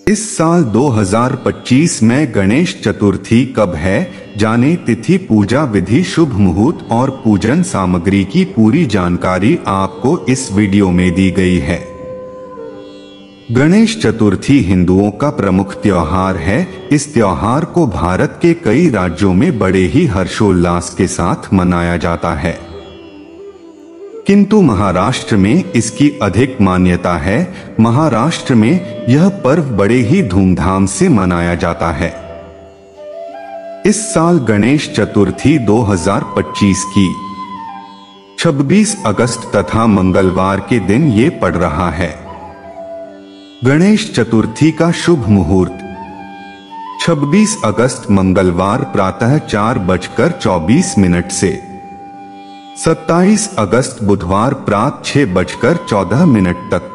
इस साल 2025 में गणेश चतुर्थी कब है, जाने तिथि, पूजा विधि, शुभ मुहूर्त और पूजन सामग्री की पूरी जानकारी आपको इस वीडियो में दी गई है। गणेश चतुर्थी हिंदुओं का प्रमुख त्योहार है। इस त्योहार को भारत के कई राज्यों में बड़े ही हर्षोल्लास के साथ मनाया जाता है, किंतु महाराष्ट्र में इसकी अधिक मान्यता है। महाराष्ट्र में यह पर्व बड़े ही धूमधाम से मनाया जाता है। इस साल गणेश चतुर्थी 2025 की 26 अगस्त तथा मंगलवार के दिन ये पड़ रहा है। गणेश चतुर्थी का शुभ मुहूर्त 26 अगस्त मंगलवार प्रातः 4:24 से 27 अगस्त बुधवार प्रातः 6:14 तक।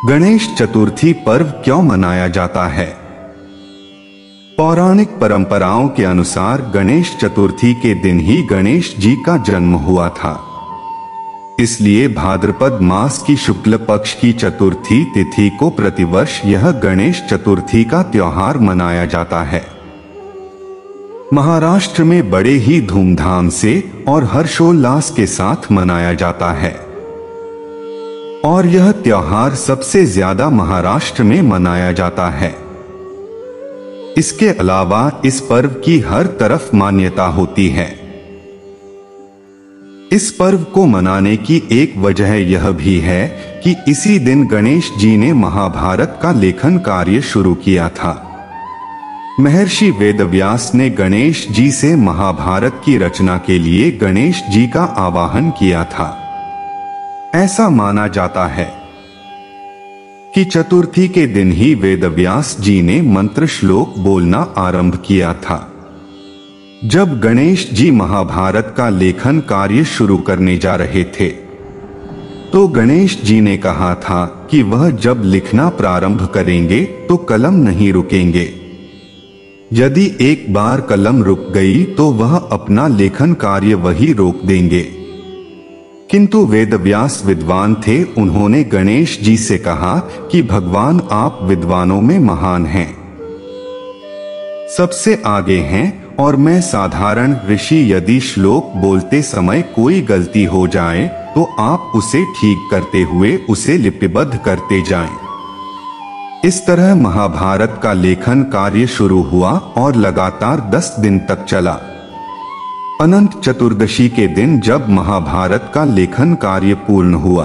गणेश चतुर्थी पर्व क्यों मनाया जाता है? पौराणिक परंपराओं के अनुसार गणेश चतुर्थी के दिन ही गणेश जी का जन्म हुआ था, इसलिए भाद्रपद मास की शुक्ल पक्ष की चतुर्थी तिथि को प्रतिवर्ष यह गणेश चतुर्थी का त्योहार मनाया जाता है। महाराष्ट्र में बड़े ही धूमधाम से और हर्षोल्लास के साथ मनाया जाता है और यह त्योहार सबसे ज्यादा महाराष्ट्र में मनाया जाता है। इसके अलावा इस पर्व की हर तरफ मान्यता होती है। इस पर्व को मनाने की एक वजह यह भी है कि इसी दिन गणेश जी ने महाभारत का लेखन कार्य शुरू किया था। महर्षि वेदव्यास ने गणेश जी से महाभारत की रचना के लिए गणेश जी का आवाहन किया था। ऐसा माना जाता है कि चतुर्थी के दिन ही वेदव्यास जी ने मंत्र श्लोक बोलना आरंभ किया था। जब गणेश जी महाभारत का लेखन कार्य शुरू करने जा रहे थे, तो गणेश जी ने कहा था कि वह जब लिखना प्रारंभ करेंगे तो कलम नहीं रुकेंगे। यदि एक बार कलम रुक गई तो वह अपना लेखन कार्य वही रोक देंगे। किंतु वेदव्यास विद्वान थे। उन्होंने गणेश जी से कहा कि भगवान, आप विद्वानों में महान हैं, सबसे आगे हैं, और मैं साधारण ऋषि, यदि श्लोक बोलते समय कोई गलती हो जाए तो आप उसे ठीक करते हुए उसे लिपिबद्ध करते जाएं। इस तरह महाभारत का लेखन कार्य शुरू हुआ और लगातार 10 दिन तक चला। अनंत चतुर्दशी के दिन जब महाभारत का लेखन कार्य पूर्ण हुआ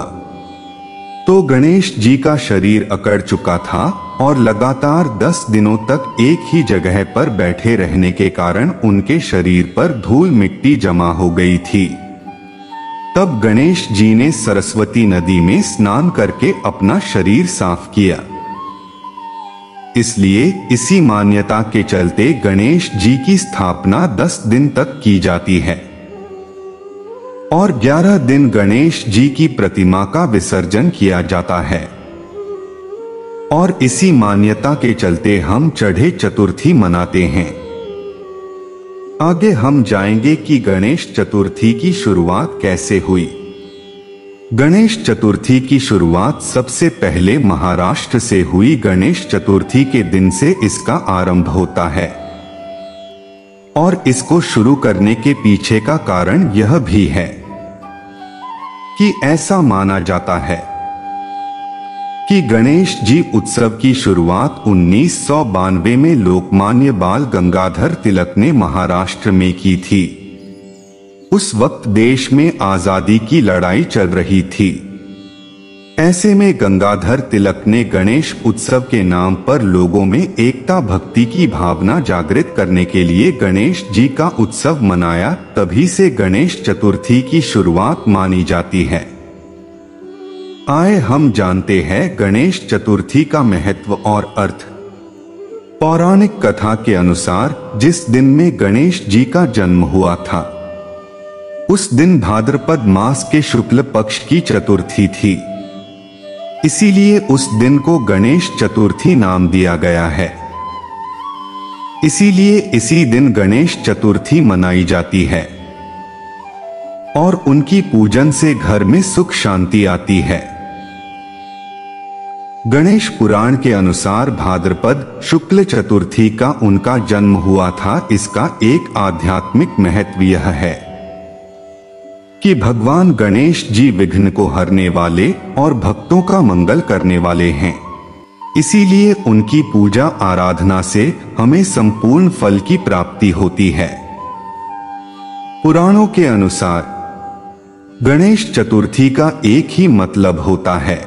तो गणेश जी का शरीर अकड़ चुका था और लगातार 10 दिनों तक एक ही जगह पर बैठे रहने के कारण उनके शरीर पर धूल मिट्टी जमा हो गई थी। तब गणेश जी ने सरस्वती नदी में स्नान करके अपना शरीर साफ किया। इसलिए इसी मान्यता के चलते गणेश जी की स्थापना 10 दिन तक की जाती है और 11 दिन गणेश जी की प्रतिमा का विसर्जन किया जाता है। और इसी मान्यता के चलते हम चढ़े चतुर्थी मनाते हैं। आगे हम जाएंगे कि गणेश चतुर्थी की शुरुआत कैसे हुई। गणेश चतुर्थी की शुरुआत सबसे पहले महाराष्ट्र से हुई। गणेश चतुर्थी के दिन से इसका आरंभ होता है और इसको शुरू करने के पीछे का कारण यह भी है कि ऐसा माना जाता है कि गणेश जी उत्सव की शुरुआत 1992 में लोकमान्य बाल गंगाधर तिलक ने महाराष्ट्र में की थी। उस वक्त देश में आजादी की लड़ाई चल रही थी। ऐसे में गंगाधर तिलक ने गणेश उत्सव के नाम पर लोगों में एकता भक्ति की भावना जागृत करने के लिए गणेश जी का उत्सव मनाया। तभी से गणेश चतुर्थी की शुरुआत मानी जाती है। आए हम जानते हैं गणेश चतुर्थी का महत्व और अर्थ। पौराणिक कथा के अनुसार जिस दिन में गणेश जी का जन्म हुआ था, उस दिन भाद्रपद मास के शुक्ल पक्ष की चतुर्थी थी। इसीलिए उस दिन को गणेश चतुर्थी नाम दिया गया है। इसीलिए इसी दिन गणेश चतुर्थी मनाई जाती है और उनकी पूजन से घर में सुख शांति आती है। गणेश पुराण के अनुसार भाद्रपद शुक्ल चतुर्थी का उनका जन्म हुआ था। इसका एक आध्यात्मिक महत्व यह है कि भगवान गणेश जी विघ्न को हरने वाले और भक्तों का मंगल करने वाले हैं। इसीलिए उनकी पूजा आराधना से हमें संपूर्ण फल की प्राप्ति होती है। पुराणों के अनुसार गणेश चतुर्थी का एक ही मतलब होता है।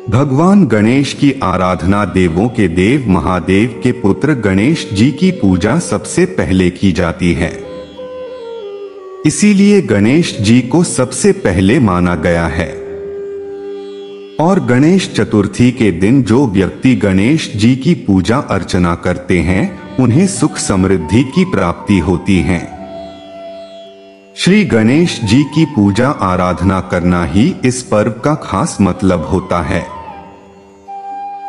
भगवान गणेश की आराधना देवों के देव महादेव के पुत्र गणेश जी की पूजा सबसे पहले की जाती है। इसीलिए गणेश जी को सबसे पहले माना गया है। और गणेश चतुर्थी के दिन जो व्यक्ति गणेश जी की पूजा अर्चना करते हैं उन्हें सुख समृद्धि की प्राप्ति होती है। श्री गणेश जी की पूजा आराधना करना ही इस पर्व का खास मतलब होता है।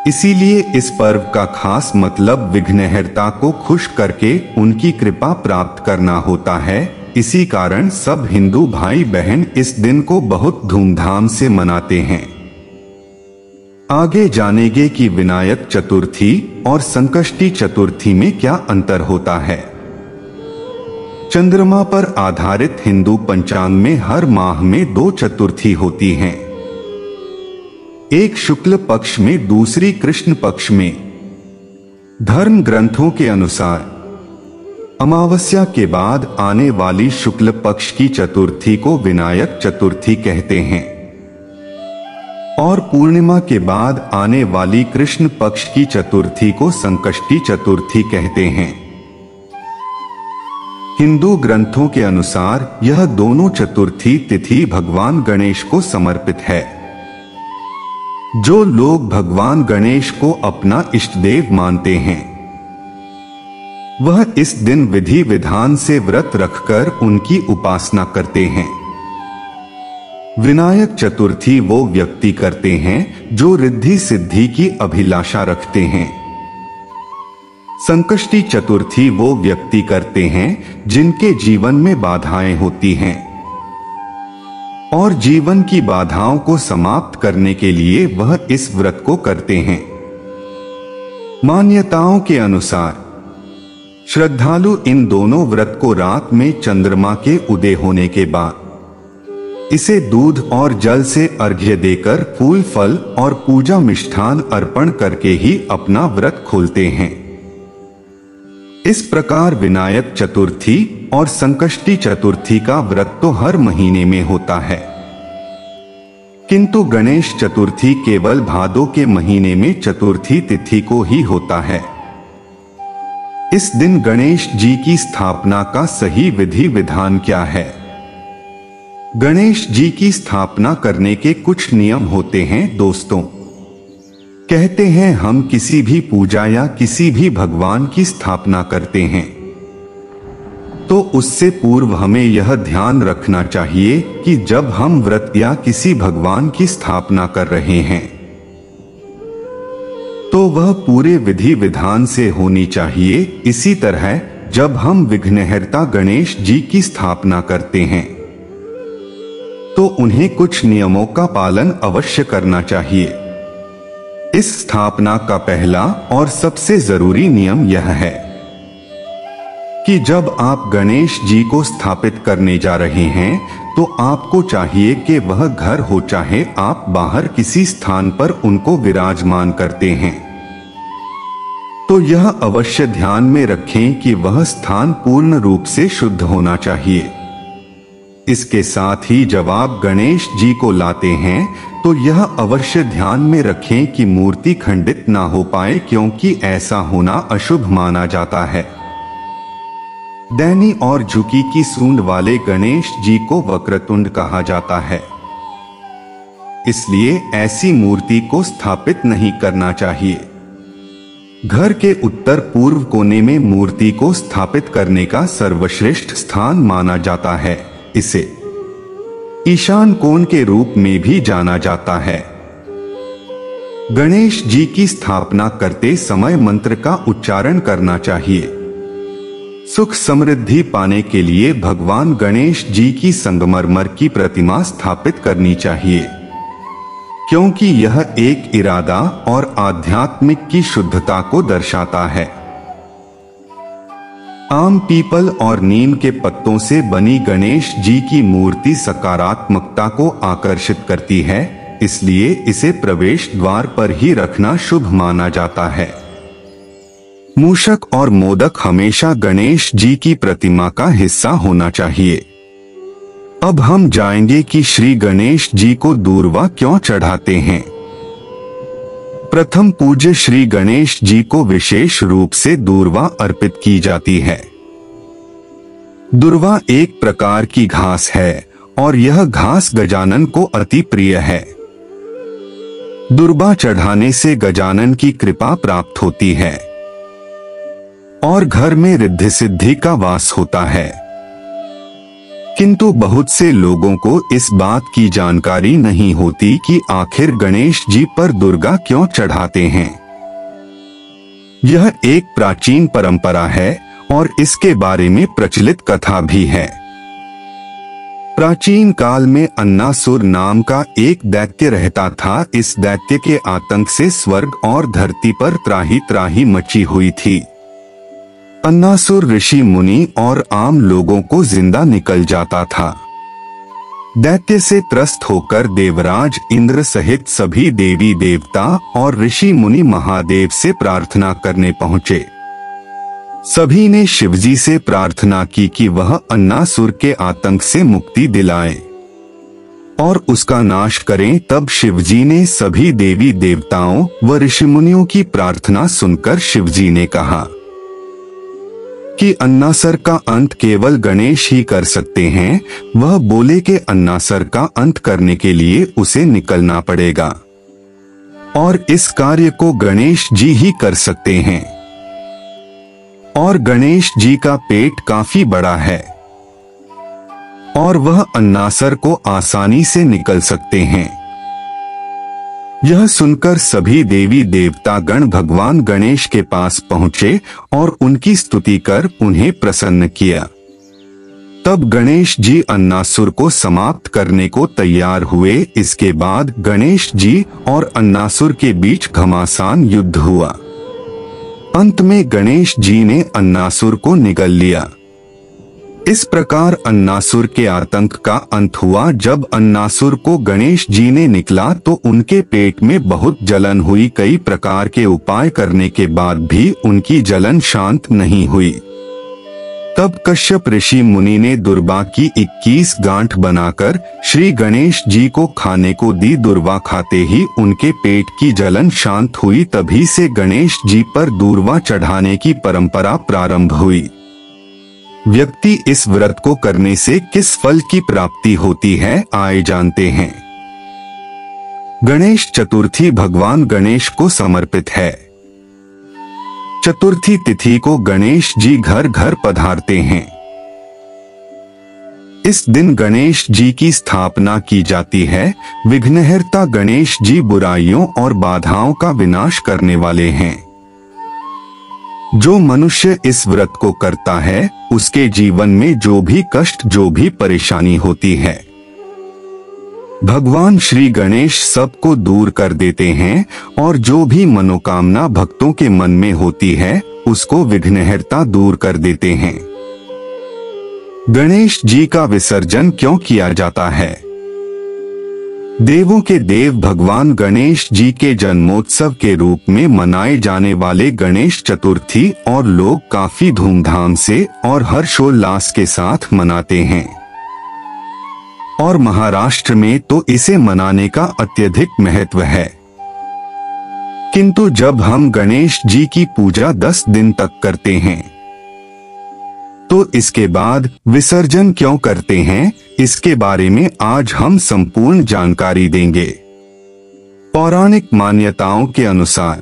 इसीलिए इस पर्व का खास मतलब विघ्नहर्ता को खुश करके उनकी कृपा प्राप्त करना होता है। इसी कारण सब हिंदू भाई बहन इस दिन को बहुत धूमधाम से मनाते हैं। आगे जानेंगे कि विनायक चतुर्थी और संकष्टी चतुर्थी में क्या अंतर होता है। चंद्रमा पर आधारित हिंदू पंचांग में हर माह में 2 चतुर्थी होती हैं। एक शुक्ल पक्ष में, दूसरी कृष्ण पक्ष में। धर्म ग्रंथों के अनुसार अमावस्या के बाद आने वाली शुक्ल पक्ष की चतुर्थी को विनायक चतुर्थी कहते हैं और पूर्णिमा के बाद आने वाली कृष्ण पक्ष की चतुर्थी को संकष्टी चतुर्थी कहते हैं। हिंदू ग्रंथों के अनुसार यह दोनों चतुर्थी तिथि भगवान गणेश को समर्पित है। जो लोग भगवान गणेश को अपना इष्ट देव मानते हैं वह इस दिन विधि विधान से व्रत रखकर उनकी उपासना करते हैं। विनायक चतुर्थी वो व्यक्ति करते हैं जो रिद्धि सिद्धि की अभिलाषा रखते हैं। संकष्टी चतुर्थी वो व्यक्ति करते हैं जिनके जीवन में बाधाएं होती हैं और जीवन की बाधाओं को समाप्त करने के लिए वह इस व्रत को करते हैं। मान्यताओं के अनुसार श्रद्धालु इन दोनों व्रत को रात में चंद्रमा के उदय होने के बाद इसे दूध और जल से अर्घ्य देकर फूल फल और पूजा मिष्ठान अर्पण करके ही अपना व्रत खोलते हैं। इस प्रकार विनायक चतुर्थी और संकष्टी चतुर्थी का व्रत तो हर महीने में होता है, किंतु गणेश चतुर्थी केवल भादो के महीने में चतुर्थी तिथि को ही होता है। इस दिन गणेश जी की स्थापना का सही विधि विधान क्या है? गणेश जी की स्थापना करने के कुछ नियम होते हैं दोस्तों। कहते हैं हम किसी भी पूजा या किसी भी भगवान की स्थापना करते हैं तो उससे पूर्व हमें यह ध्यान रखना चाहिए कि जब हम व्रत या किसी भगवान की स्थापना कर रहे हैं तो वह पूरे विधि विधान से होनी चाहिए। इसी तरह जब हम विघ्नहर्ता गणेश जी की स्थापना करते हैं तो उन्हें कुछ नियमों का पालन अवश्य करना चाहिए। इस स्थापना का पहला और सबसे जरूरी नियम यह है कि जब आप गणेश जी को स्थापित करने जा रहे हैं तो आपको चाहिए कि वह घर हो चाहे आप बाहर किसी स्थान पर उनको विराजमान करते हैं तो यह अवश्य ध्यान में रखें कि वह स्थान पूर्ण रूप से शुद्ध होना चाहिए। इसके साथ ही जब आप गणेश जी को लाते हैं तो यह अवश्य ध्यान में रखें कि मूर्ति खंडित ना हो पाए, क्योंकि ऐसा होना अशुभ माना जाता है। दैनी और झुकी की सूंड वाले गणेश जी को वक्रतुंड कहा जाता है, इसलिए ऐसी मूर्ति को स्थापित नहीं करना चाहिए। घर के उत्तर पूर्व कोने में मूर्ति को स्थापित करने का सर्वश्रेष्ठ स्थान माना जाता है। इसे ईशान कोण के रूप में भी जाना जाता है। गणेश जी की स्थापना करते समय मंत्र का उच्चारण करना चाहिए। सुख समृद्धि पाने के लिए भगवान गणेश जी की संगमरमर की प्रतिमा स्थापित करनी चाहिए, क्योंकि यह एक इरादा और आध्यात्मिक की शुद्धता को दर्शाता है। आम पीपल और नीम के पत्तों से बनी गणेश जी की मूर्ति सकारात्मकता को आकर्षित करती है, इसलिए इसे प्रवेश द्वार पर ही रखना शुभ माना जाता है। मूषक और मोदक हमेशा गणेश जी की प्रतिमा का हिस्सा होना चाहिए। अब हम जानेंगे कि श्री गणेश जी को दूर्वा क्यों चढ़ाते हैं। प्रथम पूज्य श्री गणेश जी को विशेष रूप से दूर्वा अर्पित की जाती है। दूर्वा एक प्रकार की घास है और यह घास गजानन को अति प्रिय है। दूर्वा चढ़ाने से गजानन की कृपा प्राप्त होती है और घर में रिद्धि सिद्धि का वास होता है। किंतु बहुत से लोगों को इस बात की जानकारी नहीं होती कि आखिर गणेश जी पर दुर्गा क्यों चढ़ाते हैं। यह एक प्राचीन परंपरा है और इसके बारे में प्रचलित कथा भी है। प्राचीन काल में अन्नासुर नाम का एक दैत्य रहता था। इस दैत्य के आतंक से स्वर्ग और धरती पर त्राही त्राही मची हुई थी। अन्नासुर ऋषि मुनि और आम लोगों को जिंदा निकल जाता था। दैत्य से त्रस्त होकर देवराज इंद्र सहित सभी देवी देवता और ऋषि मुनि महादेव से प्रार्थना करने पहुंचे। सभी ने शिवजी से प्रार्थना की कि वह अन्नासुर के आतंक से मुक्ति दिलाएं और उसका नाश करें। तब शिवजी ने सभी देवी देवताओं व ऋषि मुनियों की प्रार्थना सुनकर शिवजी ने कहा कि अन्नासुर का अंत केवल गणेश ही कर सकते हैं। वह बोले कि अन्नासुर का अंत करने के लिए उसे निकलना पड़ेगा और इस कार्य को गणेश जी ही कर सकते हैं। और गणेश जी का पेट काफी बड़ा है और वह अन्नासुर को आसानी से निकल सकते हैं। यह सुनकर सभी देवी देवता गण भगवान गणेश के पास पहुंचे और उनकी स्तुति कर उन्हें प्रसन्न किया। तब गणेश जी अन्नासुर को समाप्त करने को तैयार हुए। इसके बाद गणेश जी और अन्नासुर के बीच घमासान युद्ध हुआ। अंत में गणेश जी ने अन्नासुर को निगल लिया। इस प्रकार अन्नासुर के आतंक का अंत हुआ। जब अन्नासुर को गणेश जी ने निकला तो उनके पेट में बहुत जलन हुई। कई प्रकार के उपाय करने के बाद भी उनकी जलन शांत नहीं हुई। तब कश्यप ऋषि मुनि ने दुर्वा की 21 गांठ बनाकर श्री गणेश जी को खाने को दी। दुर्वा खाते ही उनके पेट की जलन शांत हुई। तभी से गणेश जी पर दूर्वा चढ़ाने की परंपरा प्रारंभ हुई। व्यक्ति इस व्रत को करने से किस फल की प्राप्ति होती है, आइए जानते हैं। गणेश चतुर्थी भगवान गणेश को समर्पित है। चतुर्थी तिथि को गणेश जी घर घर पधारते हैं। इस दिन गणेश जी की स्थापना की जाती है। विघ्नहर्ता गणेश जी बुराइयों और बाधाओं का विनाश करने वाले हैं। जो मनुष्य इस व्रत को करता है उसके जीवन में जो भी कष्ट, जो भी परेशानी होती है, भगवान श्री गणेश सबको दूर कर देते हैं और जो भी मनोकामना भक्तों के मन में होती है उसको विघ्नहर्ता दूर कर देते हैं। गणेश जी का विसर्जन क्यों किया जाता है? देवों के देव भगवान गणेश जी के जन्मोत्सव के रूप में मनाए जाने वाले गणेश चतुर्थी और लोग काफी धूमधाम से और हर्षोल्लास के साथ मनाते हैं और महाराष्ट्र में तो इसे मनाने का अत्यधिक महत्व है। किंतु जब हम गणेश जी की पूजा 10 दिन तक करते हैं तो इसके बाद विसर्जन क्यों करते हैं, इसके बारे में आज हम संपूर्ण जानकारी देंगे। पौराणिक मान्यताओं के अनुसार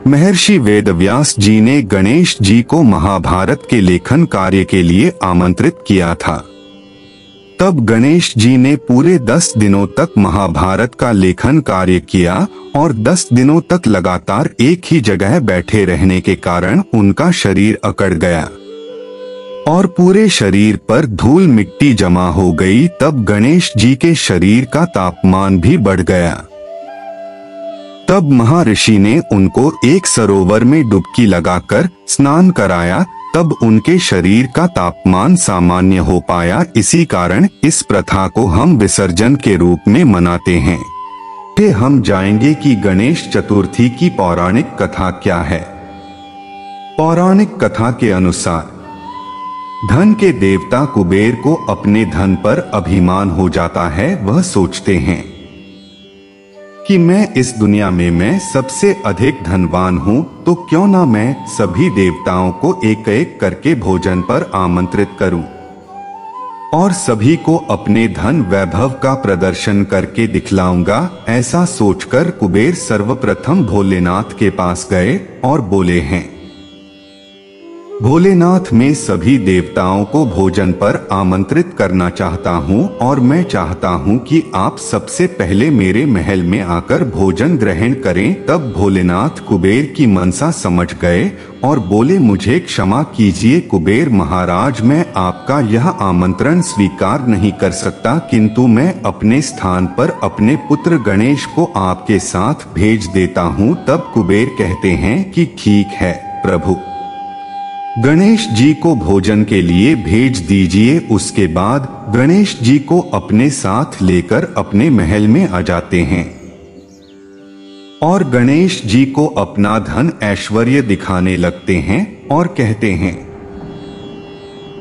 महर्षि वेदव्यास जी ने गणेश जी को महाभारत के लेखन कार्य के लिए आमंत्रित किया था। तब गणेश जी ने पूरे 10 दिनों तक महाभारत का लेखन कार्य किया और 10 दिनों तक लगातार एक ही जगह बैठे रहने के कारण उनका शरीर अकड़ गया और पूरे शरीर पर धूल मिट्टी जमा हो गई। तब गणेश जी के शरीर का तापमान भी बढ़ गया तब महर्षि ने उनको एक सरोवर में डुबकी लगाकर स्नान कराया, तब उनके शरीर का तापमान सामान्य हो पाया। इसी कारण इस प्रथा को हम विसर्जन के रूप में मनाते हैं। हम जाएंगे कि गणेश चतुर्थी की पौराणिक कथा क्या है। पौराणिक कथा के अनुसार धन के देवता कुबेर को अपने धन पर अभिमान हो जाता है। वह सोचते हैं कि मैं इस दुनिया में मैं सबसे अधिक धनवान हूं, तो क्यों ना मैं सभी देवताओं को एक एक करके भोजन पर आमंत्रित करूं और सभी को अपने धन वैभव का प्रदर्शन करके दिखलाऊंगा। ऐसा सोचकर कुबेर सर्वप्रथम भोलेनाथ के पास गए और बोले हैं, भोलेनाथ, मैं सभी देवताओं को भोजन पर आमंत्रित करना चाहता हूं और मैं चाहता हूं कि आप सबसे पहले मेरे महल में आकर भोजन ग्रहण करें। तब भोलेनाथ कुबेर की मनसा समझ गए और बोले, मुझे क्षमा कीजिए कुबेर महाराज, मैं आपका यह आमंत्रण स्वीकार नहीं कर सकता, किंतु मैं अपने स्थान पर अपने पुत्र गणेश को आपके साथ भेज देता हूं। तब कुबेर कहते हैं कि ठीक है प्रभु, गणेश जी को भोजन के लिए भेज दीजिए। उसके बाद गणेश जी को अपने साथ लेकर अपने महल में आ जाते हैं और गणेश जी को अपना धन ऐश्वर्य दिखाने लगते हैं और कहते हैं,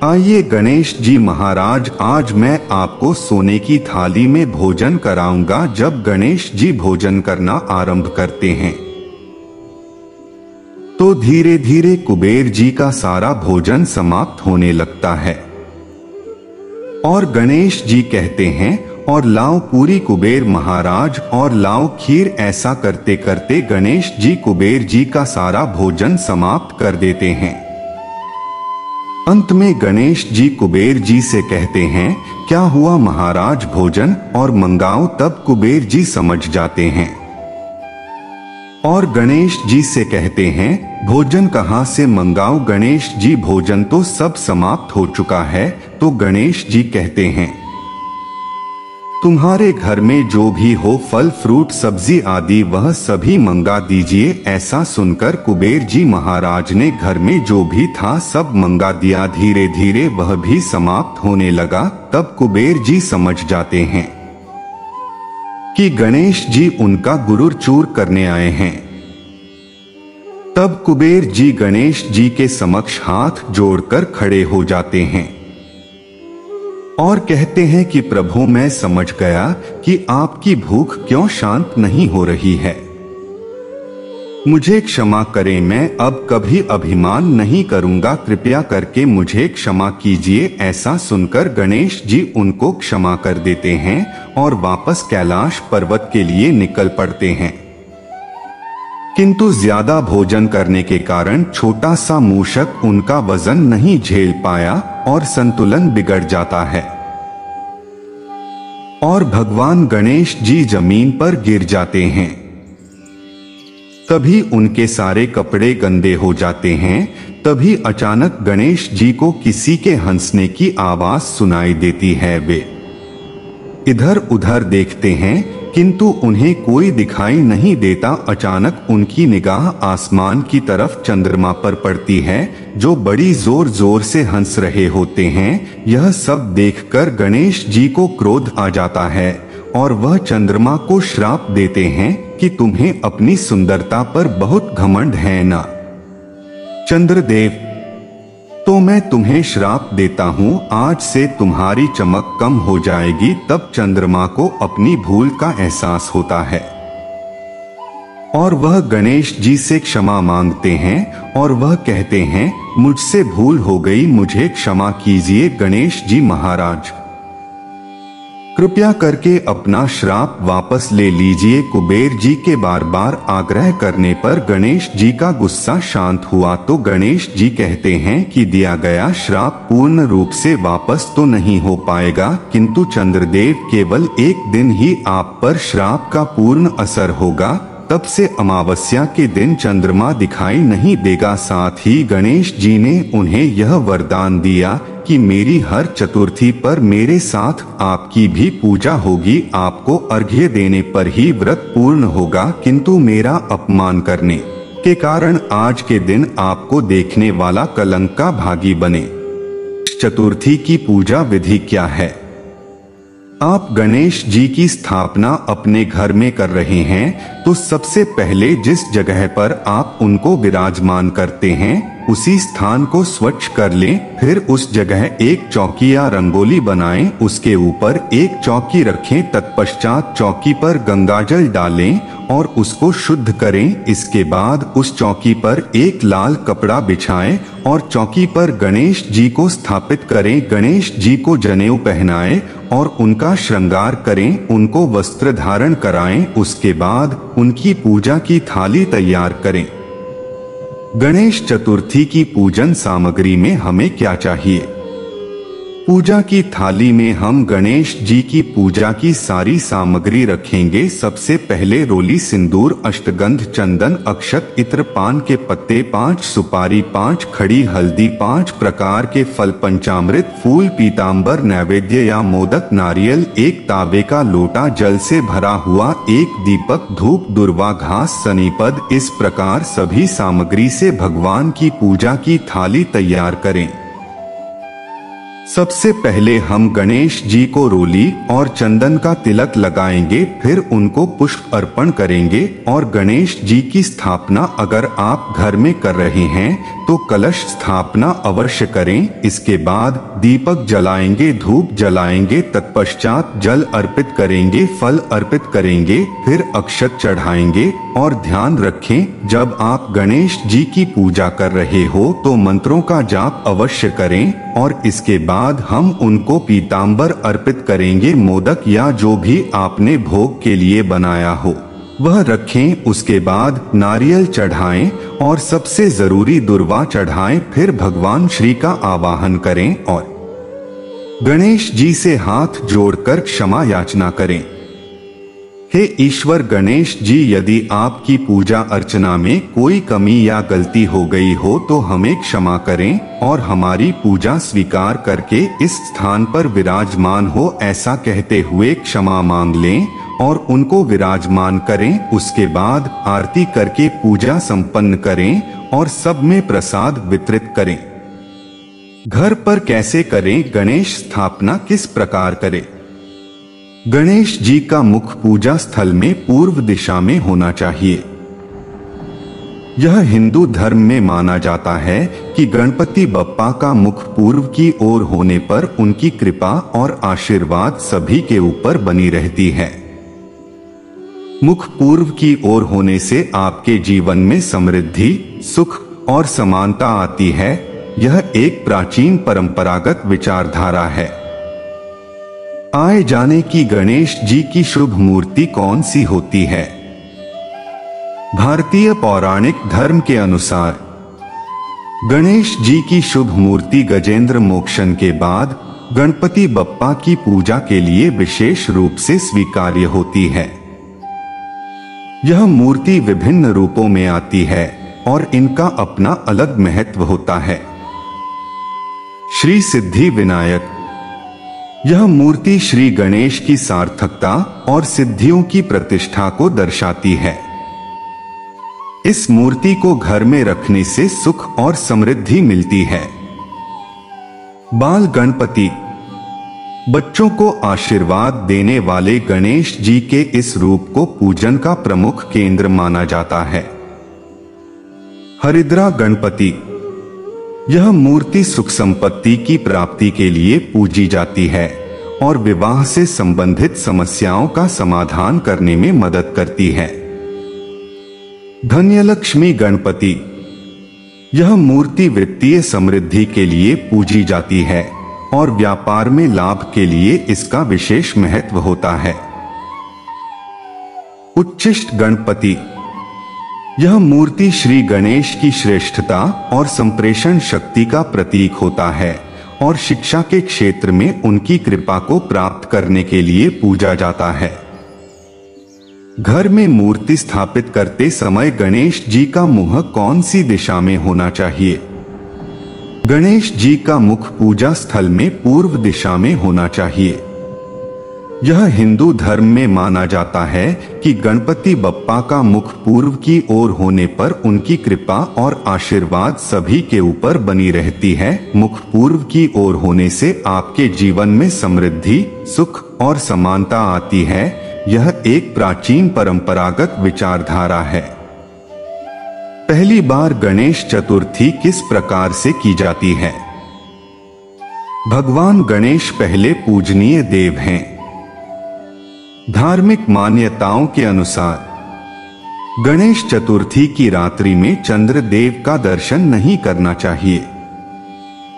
आइए गणेश जी महाराज, आज मैं आपको सोने की थाली में भोजन कराऊंगा। जब गणेश जी भोजन करना आरंभ करते हैं तो धीरे धीरे कुबेर जी का सारा भोजन समाप्त होने लगता है और गणेश जी कहते हैं, और लाओ पूरी कुबेर महाराज, और लाओ खीर। ऐसा करते करते गणेश जी कुबेर जी का सारा भोजन समाप्त कर देते हैं। अंत में गणेश जी कुबेर जी से कहते हैं, क्या हुआ महाराज, भोजन और मंगाओ। तब कुबेर जी समझ जाते हैं और गणेश जी से कहते हैं, भोजन कहाँ से मंगाओ। गणेश जी, भोजन तो सब समाप्त हो चुका है। तो गणेश जी कहते हैं, तुम्हारे घर में जो भी हो फल फ्रूट सब्जी आदि वह सभी मंगा दीजिए। ऐसा सुनकर कुबेर जी महाराज ने घर में जो भी था सब मंगा दिया। धीरे धीरे वह भी समाप्त होने लगा। तब कुबेर जी समझ जाते हैं कि गणेश जी उनका गुरूर चूर करने आए हैं। तब कुबेर जी गणेश जी के समक्ष हाथ जोड़कर खड़े हो जाते हैं और कहते हैं कि प्रभु, मैं समझ गया कि आपकी भूख क्यों शांत नहीं हो रही है। मुझे क्षमा करें, मैं अब कभी अभिमान नहीं करूंगा, कृपया करके मुझे क्षमा कीजिए। ऐसा सुनकर गणेश जी उनको क्षमा कर देते हैं और वापस कैलाश पर्वत के लिए निकल पड़ते हैं। किंतु ज्यादा भोजन करने के कारण छोटा सा मूषक उनका वजन नहीं झेल पाया और संतुलन बिगड़ जाता है और भगवान गणेश जी जमीन पर गिर जाते हैं। तभी उनके सारे कपड़े गंदे हो जाते हैं। तभी अचानक गणेश जी को किसी के हंसने की आवाज सुनाई देती है। वे इधर उधर देखते हैं किंतु उन्हें कोई दिखाई नहीं देता। अचानक उनकी निगाह आसमान की तरफ चंद्रमा पर पड़ती है जो बड़ी जोर जोर से हंस रहे होते हैं। यह सब देखकर गणेश जी को क्रोध आ जाता है और वह चंद्रमा को श्राप देते हैं कि तुम्हें अपनी सुंदरता पर बहुत घमंड है ना चंद्रदेव, तो मैं तुम्हें श्राप देता हूँ, आज से तुम्हारी चमक कम हो जाएगी। तब चंद्रमा को अपनी भूल का एहसास होता है और वह गणेश जी से क्षमा मांगते हैं और वह कहते हैं, मुझसे भूल हो गई, मुझे क्षमा कीजिए गणेश जी महाराज, कृपया करके अपना श्राप वापस ले लीजिए। कुबेर जी के बार बार आग्रह करने पर गणेश जी का गुस्सा शांत हुआ तो गणेश जी कहते हैं कि दिया गया श्राप पूर्ण रूप से वापस तो नहीं हो पाएगा, किंतु चंद्रदेव केवल एक दिन ही आप पर श्राप का पूर्ण असर होगा। तब से अमावस्या के दिन चंद्रमा दिखाई नहीं देगा। साथ ही गणेश जी ने उन्हें यह वरदान दिया कि मेरी हर चतुर्थी पर मेरे साथ आपकी भी पूजा होगी। आपको अर्घ्य देने पर ही व्रत पूर्ण होगा, किंतु मेरा अपमान करने के कारण आज के दिन आपको देखने वाला कलंक का भागी बने। चतुर्थी की पूजा विधि क्या है? आप गणेश जी की स्थापना अपने घर में कर रहे हैं तो सबसे पहले जिस जगह पर आप उनको विराजमान करते हैं उसी स्थान को स्वच्छ कर लें। फिर उस जगह एक चौकी या रंगोली बनाएं, उसके ऊपर एक चौकी रखें। तत्पश्चात चौकी पर गंगाजल डालें और उसको शुद्ध करें। इसके बाद उस चौकी पर एक लाल कपड़ा बिछाएं और चौकी पर गणेश जी को स्थापित करें। गणेश जी को जनेऊ पहनाएं और उनका श्रृंगार करें, उनको वस्त्र धारण कराएं। उसके बाद उनकी पूजा की थाली तैयार करें। गणेश चतुर्थी की पूजन सामग्री में हमें क्या चाहिए? पूजा की थाली में हम गणेश जी की पूजा की सारी सामग्री रखेंगे। सबसे पहले रोली, सिंदूर, अष्टगंध, चंदन, अक्षत, इत्र, पान के पत्ते 5, सुपारी 5, खड़ी हल्दी 5 प्रकार के फल, पंचामृत, फूल, पीतांबर, नैवेद्य या मोदक, नारियल, एक तांबे का लोटा जल से भरा हुआ, एक दीपक, धूप, दुर्वा घास, सनीपद। इस प्रकार सभी सामग्री से भगवान की पूजा की थाली तैयार करें। सबसे पहले हम गणेश जी को रोली और चंदन का तिलक लगाएंगे, फिर उनको पुष्प अर्पण करेंगे और गणेश जी की स्थापना अगर आप घर में कर रहे हैं तो कलश स्थापना अवश्य करें। इसके बाद दीपक जलाएंगे, धूप जलाएंगे, तत्पश्चात जल अर्पित करेंगे, फल अर्पित करेंगे, फिर अक्षत चढ़ाएंगे। और ध्यान रखें, जब आप गणेश जी की पूजा कर रहे हो तो मंत्रों का जाप अवश्य करें और इसके बाद हम उनको पीतांबर अर्पित करेंगे। मोदक या जो भी आपने भोग के लिए बनाया हो वह रखें। उसके बाद नारियल चढ़ाएं और सबसे जरूरी दुर्वा चढ़ाएं। फिर भगवान श्री का आवाहन करें और गणेश जी से हाथ जोड़कर क्षमा याचना करें। हे ईश्वर गणेश जी, यदि आपकी पूजा अर्चना में कोई कमी या गलती हो गई हो तो हमें क्षमा करें और हमारी पूजा स्वीकार करके इस स्थान पर विराजमान हो, ऐसा कहते हुए क्षमा मांग लें और उनको विराजमान करें। उसके बाद आरती करके पूजा संपन्न करें और सब में प्रसाद वितरित करें। घर पर कैसे करें? गणेश स्थापना किस प्रकार करें? गणेश जी का मुख पूजा स्थल में पूर्व दिशा में होना चाहिए। यह हिंदू धर्म में माना जाता है कि गणपति बप्पा का मुख पूर्व की ओर होने पर उनकी कृपा और आशीर्वाद सभी के ऊपर बनी रहती है। मुख पूर्व की ओर होने से आपके जीवन में समृद्धि, सुख और समानता आती है। यह एक प्राचीन परंपरागत विचारधारा है। आए जाने की गणेश जी की शुभ मूर्ति कौन सी होती है? भारतीय पौराणिक धर्म के अनुसार गणेश जी की शुभ मूर्ति गजेंद्र मोक्षण के बाद गणपति बप्पा की पूजा के लिए विशेष रूप से स्वीकार्य होती है। यह मूर्ति विभिन्न रूपों में आती है और इनका अपना अलग महत्व होता है। श्री सिद्धि विनायक, यह मूर्ति श्री गणेश की सार्थकता और सिद्धियों की प्रतिष्ठा को दर्शाती है। इस मूर्ति को घर में रखने से सुख और समृद्धि मिलती है। बाल गणपति, बच्चों को आशीर्वाद देने वाले गणेश जी के इस रूप को पूजन का प्रमुख केंद्र माना जाता है। हरिद्रा गणपति, यह मूर्ति सुख संपत्ति की प्राप्ति के लिए पूजी जाती है और विवाह से संबंधित समस्याओं का समाधान करने में मदद करती है। धन्यलक्ष्मी गणपति, यह मूर्ति वित्तीय समृद्धि के लिए पूजी जाती है और व्यापार में लाभ के लिए इसका विशेष महत्व होता है। उच्चिष्ट गणपति, यह मूर्ति श्री गणेश की श्रेष्ठता और संप्रेषण शक्ति का प्रतीक होता है और शिक्षा के क्षेत्र में उनकी कृपा को प्राप्त करने के लिए पूजा जाता है। घर में मूर्ति स्थापित करते समय गणेश जी का मुंह कौन सी दिशा में होना चाहिए? गणेश जी का मुख पूजा स्थल में पूर्व दिशा में होना चाहिए। यह हिंदू धर्म में माना जाता है कि गणपति बप्पा का मुख पूर्व की ओर होने पर उनकी कृपा और आशीर्वाद सभी के ऊपर बनी रहती है। मुख पूर्व की ओर होने से आपके जीवन में समृद्धि, सुख और समानता आती है। यह एक प्राचीन परंपरागत विचारधारा है। पहली बार गणेश चतुर्थी किस प्रकार से की जाती है? भगवान गणेश पहले पूजनीय देव हैं। धार्मिक मान्यताओं के अनुसार गणेश चतुर्थी की रात्रि में चंद्र देव का दर्शन नहीं करना चाहिए।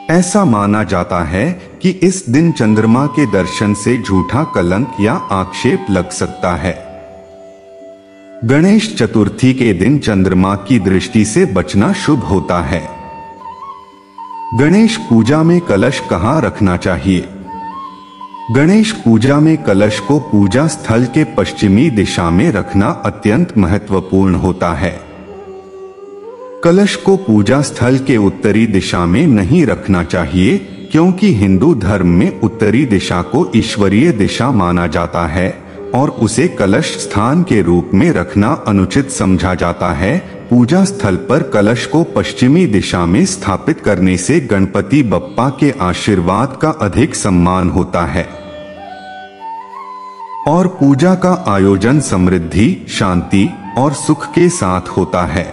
ऐसा माना जाता है कि इस दिन चंद्रमा के दर्शन से झूठा कलंक या आक्षेप लग सकता है। गणेश चतुर्थी के दिन चंद्रमा की दृष्टि से बचना शुभ होता है। गणेश पूजा में कलश कहाँ रखना चाहिए? गणेश पूजा में कलश को पूजा स्थल के पश्चिमी दिशा में रखना अत्यंत महत्वपूर्ण होता है। कलश को पूजा स्थल के उत्तरी दिशा में नहीं रखना चाहिए, क्योंकि हिंदू धर्म में उत्तरी दिशा को ईश्वरीय दिशा माना जाता है और उसे कलश स्थान के रूप में रखना अनुचित समझा जाता है। पूजा स्थल पर कलश को पश्चिमी दिशा में स्थापित करने से गणपति बप्पा के आशीर्वाद का अधिक सम्मान होता है और पूजा का आयोजन समृद्धि, शांति और सुख के साथ होता है।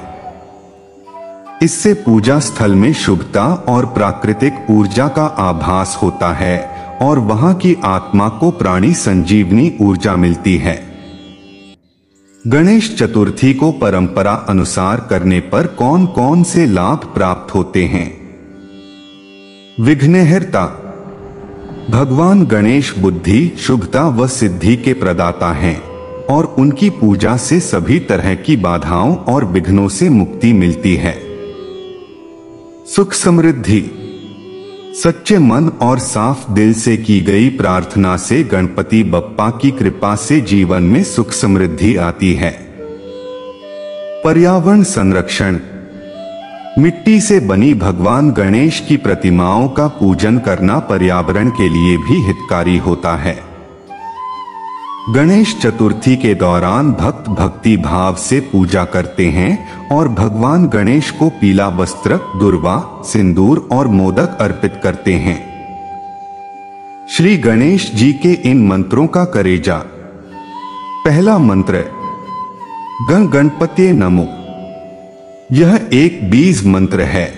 इससे पूजा स्थल में शुभता और प्राकृतिक ऊर्जा का आभास होता है और वहां की आत्मा को प्राणी संजीवनी ऊर्जा मिलती है। गणेश चतुर्थी को परंपरा अनुसार करने पर कौन कौन से लाभ प्राप्त होते हैं? विघ्नहर्ता। भगवान गणेश बुद्धि, शुभता व सिद्धि के प्रदाता हैं और उनकी पूजा से सभी तरह की बाधाओं और विघ्नों से मुक्ति मिलती है। सुख समृद्धि। सच्चे मन और साफ दिल से की गई प्रार्थना से गणपति बप्पा की कृपा से जीवन में सुख समृद्धि आती है। पर्यावरण संरक्षण। मिट्टी से बनी भगवान गणेश की प्रतिमाओं का पूजन करना पर्यावरण के लिए भी हितकारी होता है। गणेश चतुर्थी के दौरान भक्त भक्ति भाव से पूजा करते हैं और भगवान गणेश को पीला वस्त्र, दुर्वा, सिंदूर और मोदक अर्पित करते हैं। श्री गणेश जी के इन मंत्रों का करेजा। पहला मंत्र गण गणपते नमो। यह एक बीज मंत्र है।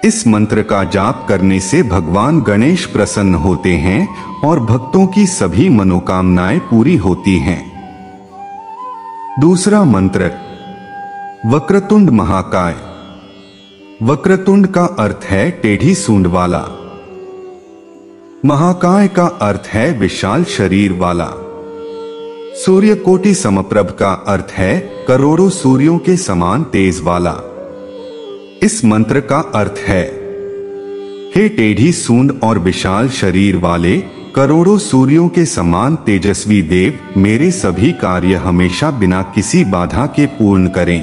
इस मंत्र का जाप करने से भगवान गणेश प्रसन्न होते हैं और भक्तों की सभी मनोकामनाएं पूरी होती हैं। दूसरा मंत्र वक्रतुंड महाकाय। वक्रतुंड का अर्थ है टेढ़ी सूंड वाला। महाकाय का अर्थ है विशाल शरीर वाला। सूर्यकोटि समप्रभ का अर्थ है करोड़ों सूर्यों के समान तेज वाला। इस मंत्र का अर्थ है, हे टेढ़ी सूंड और विशाल शरीर वाले, करोड़ों सूर्यों के समान तेजस्वी देव, मेरे सभी कार्य हमेशा बिना किसी बाधा के पूर्ण करें।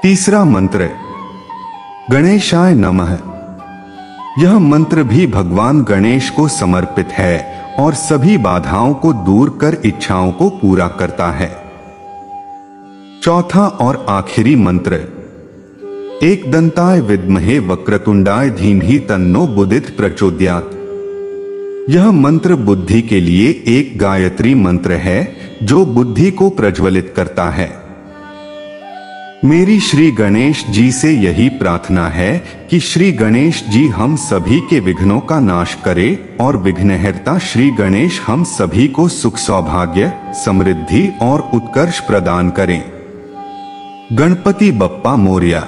तीसरा मंत्र गणेशाय नमः। यह मंत्र भी भगवान गणेश को समर्पित है और सभी बाधाओं को दूर कर इच्छाओं को पूरा करता है। चौथा और आखिरी मंत्र एकदंताय विद्महे वक्रतुंडाय धीमहि तन्नो बुद्धिः प्रचोदयात्। यह मंत्र बुद्धि के लिए एक गायत्री मंत्र है जो बुद्धि को प्रज्वलित करता है। मेरी श्री गणेश जी से यही प्रार्थना है कि श्री गणेश जी हम सभी के विघ्नों का नाश करें और विघ्नहर्ता श्री गणेश हम सभी को सुख, सौभाग्य, समृद्धि और उत्कर्ष प्रदान करें। गणपति बप्पा मोरया।